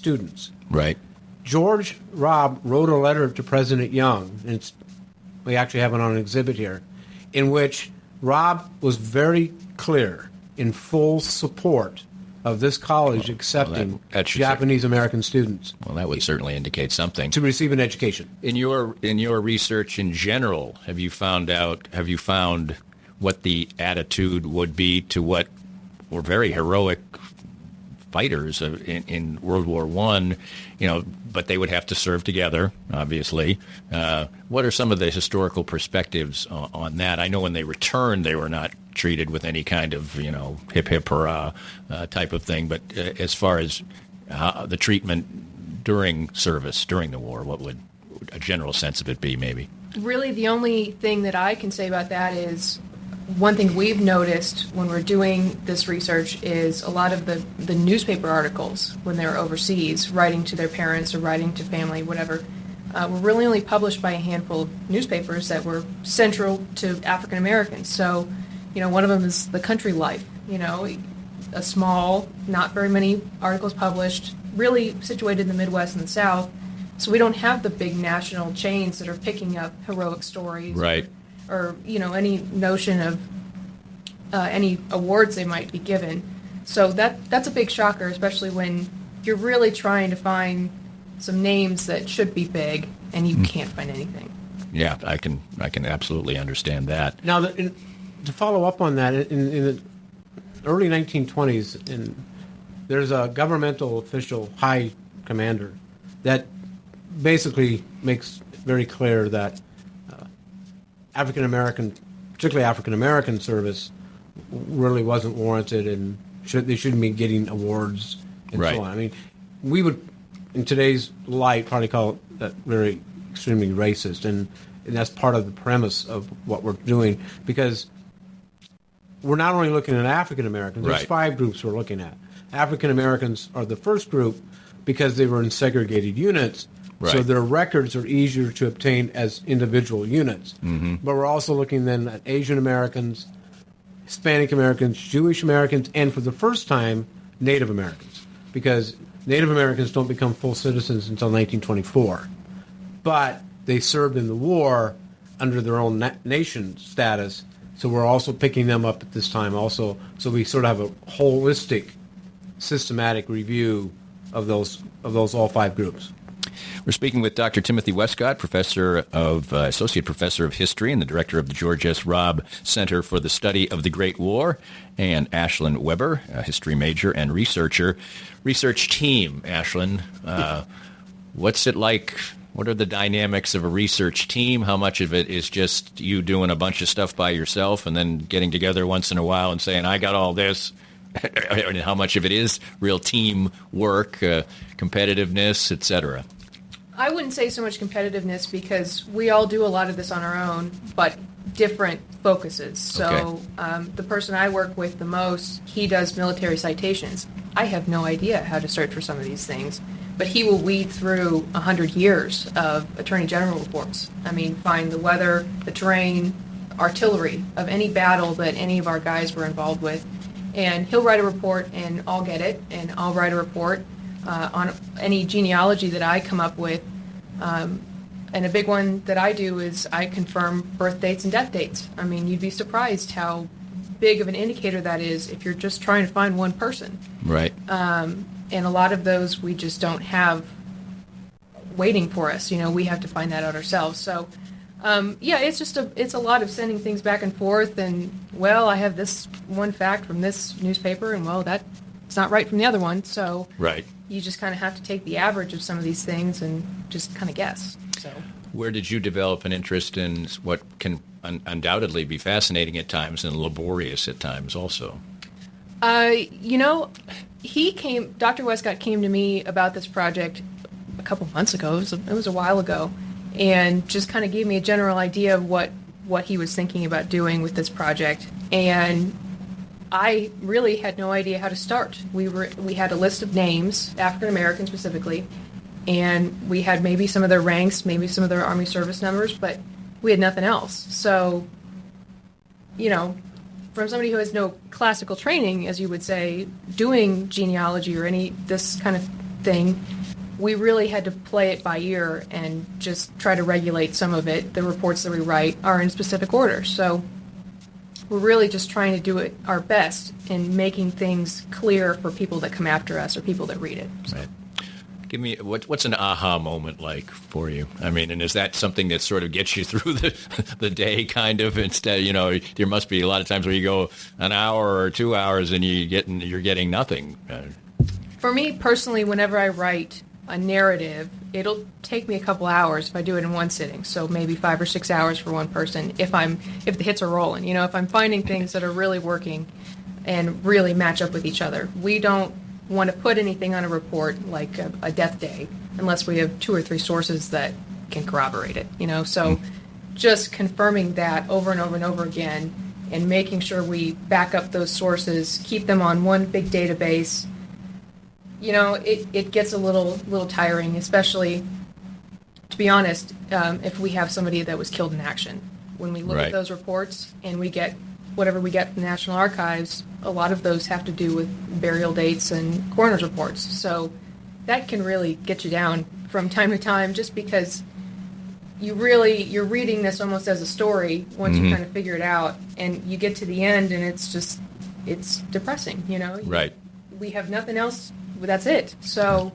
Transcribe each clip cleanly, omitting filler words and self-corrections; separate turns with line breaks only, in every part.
students.
Right.
George Robb wrote a letter to President Young, and we actually have it on an exhibit here, in which Robb was very clear in full support of this college accepting Japanese-American students.
Well, that would certainly indicate something.
To receive an education.
In your research in general, have you found what the attitude would be to what were very heroic fighters in World War I, but they would have to serve together, obviously. What are some of the historical perspectives on that? I know when they returned, they were not treated with any kind of, hip, hip, hurrah type of thing. But as far as the treatment during service, during the war, what would a general sense of it be, maybe?
Really, the only thing that I can say about that is one thing we've noticed when we're doing this research is a lot of the newspaper articles when they're overseas, writing to their parents or writing to family, whatever, were really only published by a handful of newspapers that were central to African Americans. So, one of them is The Country Life, a small, not very many articles published, really situated in the Midwest and the South. So we don't have the big national chains that are picking up heroic stories.
Right.
Or any notion of any awards they might be given. So that's a big shocker, especially when you're really trying to find some names that should be big and you can't find anything.
Yeah, I can absolutely understand that.
Now, to follow up on that, in the early 1920s, there's a governmental official, high commander, that basically makes very clear that particularly African American service, really wasn't warranted, and they shouldn't be getting awards and
right.
so on. I mean, we would, in today's light, probably call that very extremely racist, and that's part of the premise of what we're doing, because we're not only looking at African Americans. There's
right.
5 groups we're looking at. African Americans are the first group because they were in segregated units. Right. So their records are easier to obtain as individual units. Mm-hmm. But we're also looking then at Asian Americans, Hispanic Americans, Jewish Americans, and for the first time, Native Americans. Because Native Americans don't become full citizens until 1924. But they served in the war under their own nation status. So we're also picking them up at this time also. So we sort of have a holistic, systematic review of those all 5 groups.
We're speaking with Dr. Timothy Westcott, Associate Professor of History and the Director of the George S. Robb Center for the Study of the Great War, and Ashlyn Weber, a history major and researcher. Research team, Ashlyn, what's it like? What are the dynamics of a research team? How much of it is just you doing a bunch of stuff by yourself and then getting together once in a while and saying, I got all this? And how much of it is real team work, competitiveness, etc.?
I wouldn't say so much competitiveness, because we all do a lot of this on our own, but different focuses. So the person I work with the most, he does military citations. I have no idea how to search for some of these things, but he will weed through 100 years of Attorney General reports. I mean, find the weather, the terrain, artillery of any battle that any of our guys were involved with. And he'll write a report, and I'll get it, and I'll write a report on any genealogy that I come up with. And a big one that I do is I confirm birth dates and death dates. I mean, you'd be surprised how big of an indicator that is if you're just trying to find one person.
Right.
And a lot of those we just don't have waiting for us. We have to find that out ourselves. So, it's a lot of sending things back and forth, and, well, I have this one fact from this newspaper, and, well, that's not right from the other one. So
right.
You just kind of have to take the average of some of these things and just kind of guess. So,
where did you develop an interest in what can undoubtedly be fascinating at times and laborious at times also?
Dr. Westcott came to me about this project a couple months ago. It was a while ago, and just kind of gave me a general idea of what he was thinking about doing with this project. And I really had no idea how to start. We had a list of names, African American specifically, and we had maybe some of their ranks, maybe some of their Army service numbers, but we had nothing else. So, from somebody who has no classical training, as you would say, doing genealogy or any this kind of thing, we really had to play it by ear and just try to regulate some of it. The reports that we write are in specific order. So we're really just trying to do it our best in making things clear for people that come after us or people that read it. So.
Right. Give me what's an aha moment like for you? I mean, and is that something that sort of gets you through the day, kind of? Instead, there must be a lot of times where you go an hour or 2 hours and you're getting nothing.
For me personally, whenever I write a narrative, it'll take me a couple hours if I do it in one sitting. So maybe 5 or 6 hours for one person if the hits are rolling. If I'm finding things that are really working and really match up with each other. We don't want to put anything on a report like a death day unless we have 2 or 3 sources that can corroborate it. So just confirming that over and over and over again and making sure we back up those sources, keep them on one big database. It gets a little tiring, especially, to be honest, if we have somebody that was killed in action. When we look at those reports and we get whatever we get from the National Archives, a lot of those have to do with burial dates and coroner's reports. So that can really get you down from time to time just because you're reading this almost as a story once you kind of figure it out, and you get to the end and it's depressing,
Right.
We have nothing else. That's it. So,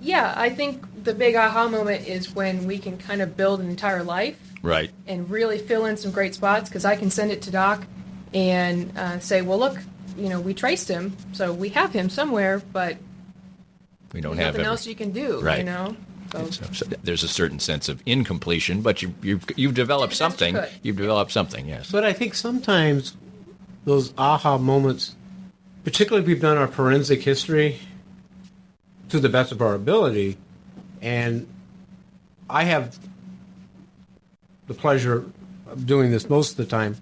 yeah, I think the big aha moment is when we can kind of build an entire life,
right,
and really fill in some great spots. Because I can send it to Doc and say, "Well, look, we traced him, so we have him somewhere, but
we don't
there's
have
nothing else you can do."
Right.
So
there's a certain sense of incompletion, but you've developed something. You've developed something, yes.
But I think sometimes those aha moments, particularly if we've done our forensic history to the best of our ability, and I have the pleasure of doing this most of the time,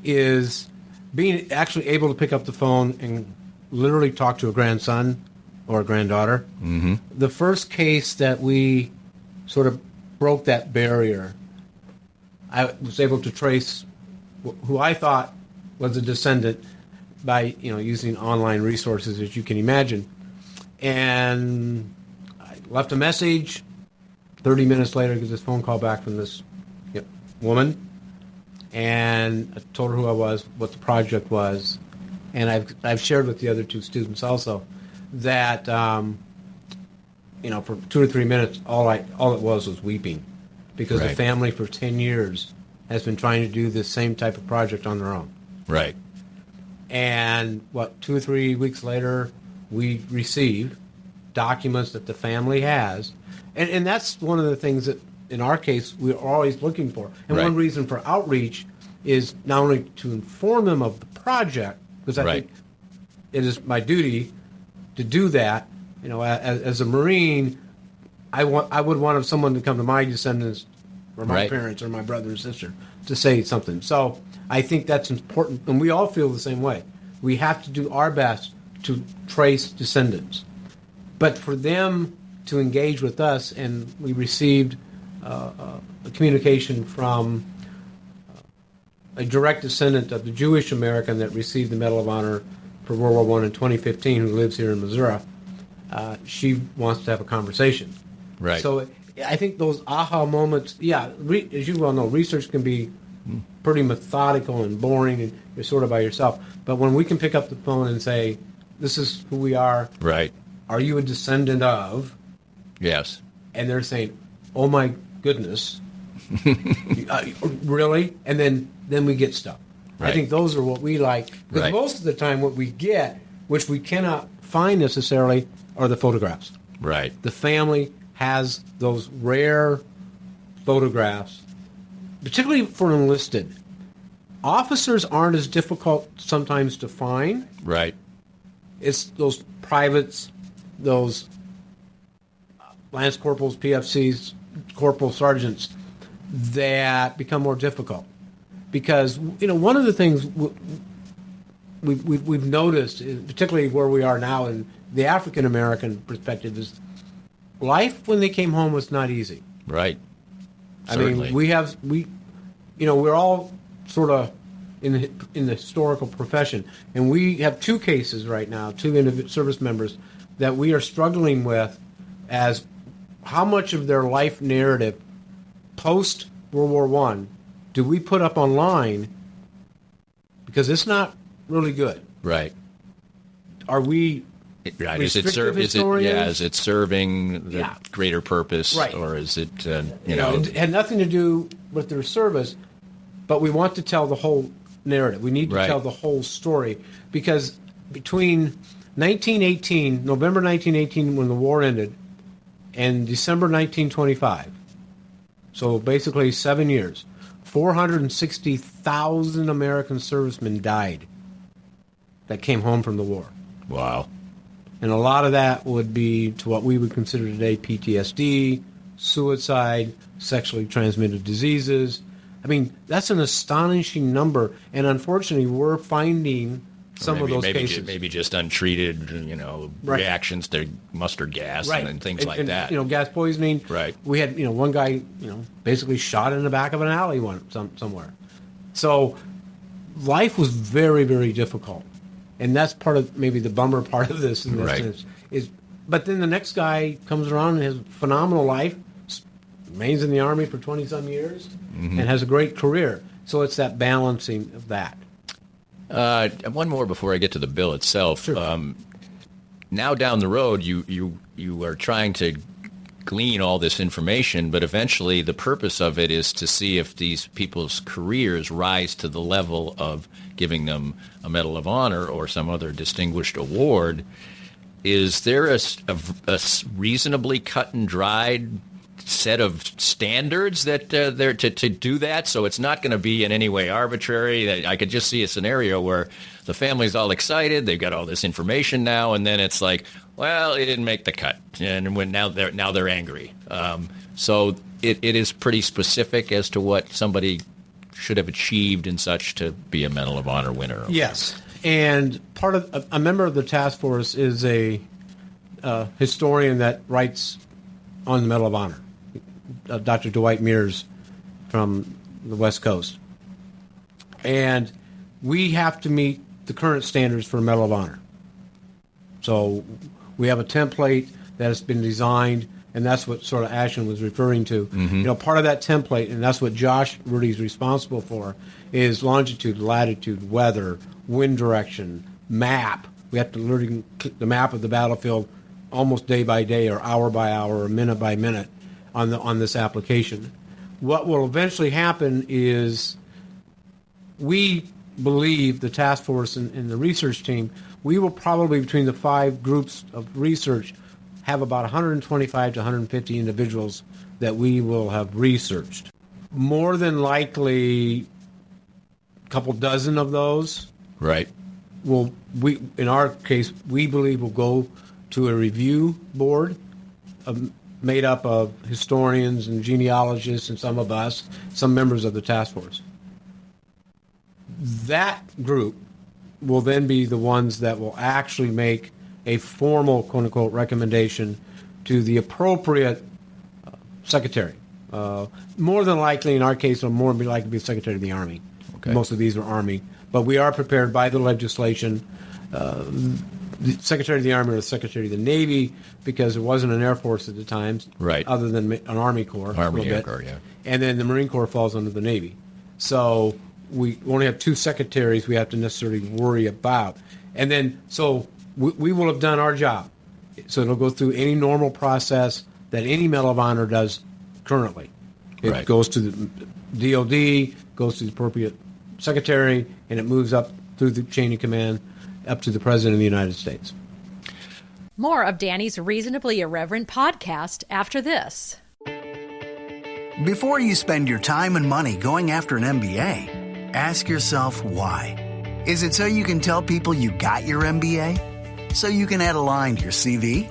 is being actually able to pick up the phone and literally talk to a grandson or a granddaughter. Mm-hmm. The first case that we sort of broke that barrier, I was able to trace who I thought was a descendant by using online resources, as you can imagine. And I left a message. 30 minutes later, I get this phone call back from this woman, and I told her who I was, what the project was, and I've shared with the other 2 students also that for 2 or 3 minutes, all it was weeping, because the family for 10 years has been trying to do this same type of project on their own.
Right.
And 2 or 3 weeks later, we receive documents that the family has. And that's one of the things that, in our case, we're always looking for. And one reason for outreach is not only to inform them of the project, because I think it is my duty to do that. As a Marine, I would want someone to come to my descendants or my parents or my brother or sister to say something. So I think that's important, and we all feel the same way. We have to do our best to trace descendants. But for them to engage with us, and we received a communication from a direct descendant of the Jewish American that received the Medal of Honor for World War I in 2015, who lives here in Missouri. She wants to have a conversation.
Right.
So I think those aha moments, as you well know, research can be pretty methodical and boring, and you're sort of by yourself. But when we can pick up the phone and say, "This is who we are.
Right.
Are you a descendant of?"
Yes.
And they're saying, "Oh my goodness, really?" And then we get stuff. Right. I think those are what we like, because most of the time what we get, which we cannot find necessarily, are the photographs.
Right.
The family has those rare photographs, particularly for enlisted. Officers aren't as difficult sometimes to find.
Right.
It's those privates, those lance corporals, PFCs, corporal sergeants, that become more difficult. Because, one of the things we've noticed, particularly where we are now in the African American perspective, is life when they came home was not easy.
Right.
Certainly. I mean, we're all sort of in the historical profession, and we have 2 cases right now, 2 service members that we are struggling with as how much of their life narrative post World War I do we put up online, because it's not really good.
Right.
Are we
right?
Is it
serving the greater purpose,
right,
or is it
it had nothing to do with their service, but we want to tell the whole narrative. We need to tell the whole story, because between 1918, November 1918, when the war ended, and December 1925, so basically 7 years, 460,000 American servicemen died that came home from the war.
Wow.
And a lot of that would be to what we would consider today PTSD, suicide, sexually transmitted diseases. I mean, that's an astonishing number. And unfortunately, we're finding some of those cases.
Maybe just untreated, reactions to mustard gas and things like that.
Gas poisoning.
Right.
We had, one guy, basically shot in the back of an alley somewhere. So life was very, very difficult. And that's part of maybe the bummer part of this in this sense. But then the next guy comes around and has a phenomenal life, remains in the Army for 20-some years, and has a great career. So it's that balancing of that.
One more before I get to the bill itself.
Sure.
Now down the road, you are trying to glean all this information, but eventually the purpose of it is to see if these people's careers rise to the level of giving them a Medal of Honor or some other distinguished award. Is there a reasonably cut and dried set of standards that they're to do that, so it's not going to be in any way arbitrary? I could just see a scenario where the family's all excited, they've got all this information now, and then it's like, well, it didn't make the cut, and now they're angry. So it is pretty specific as to what somebody should have achieved and such to be a Medal of Honor winner.
Yes, and part of a member of the task force is a historian that writes on the Medal of Honor. Dr. Dwight Mears from the West Coast. And we have to meet the current standards for a Medal of Honor. So we have a template that has been designed, and that's what sort of Ashton was referring to. Part of that template, and that's what Josh Rudy is responsible for, is longitude, latitude, weather, wind direction, map. We have to learn the map of the battlefield almost day by day or hour by hour or minute by minute on this application. What will eventually happen is we believe, the task force and the research team, we will probably, between the 5 groups of research, have about 125 to 150 individuals that we will have researched. More than likely, a couple dozen of those in our case, we believe will go to a review board made up of historians and genealogists and some of us, some members of the task force. That group will then be the ones that will actually make a formal, quote-unquote, recommendation to the appropriate secretary. More than likely, in our case, it'll more be likely to be the Secretary of the Army. Okay. Most of these are Army. But we are prepared by the legislation, the Secretary of the Army or the Secretary of the Navy, because there wasn't an Air Force at the time, other than an Army Corps.
Army Air Corps, yeah.
And then the Marine Corps falls under the Navy. So we only have 2 secretaries we have to necessarily worry about. And then, so we will have done our job. So it'll go through any normal process that any Medal of Honor does currently. It goes to the DOD, goes to the appropriate secretary, and it moves up through the chain of command up to the President of the United States.
More of Danny's Reasonably Irreverent podcast after this.
Before you spend your time and money going after an MBA, ask yourself why. Is it so you can tell people you got your MBA? So you can add a line to your CV?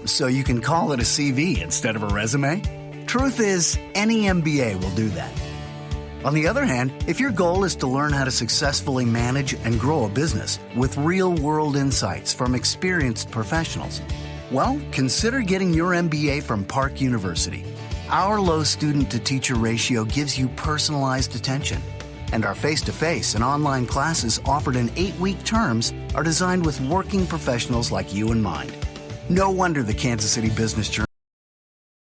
So you can call it a CV instead of a resume? Truth is, any MBA will do that. On the other hand, if your goal is to learn how to successfully manage and grow a business with real-world insights from experienced professionals, well, consider getting your MBA from Park University. Our low student-to-teacher ratio gives you personalized attention, and our face-to-face and online classes offered in 8-week terms are designed with working professionals like you in mind. No wonder the Kansas City Business Journal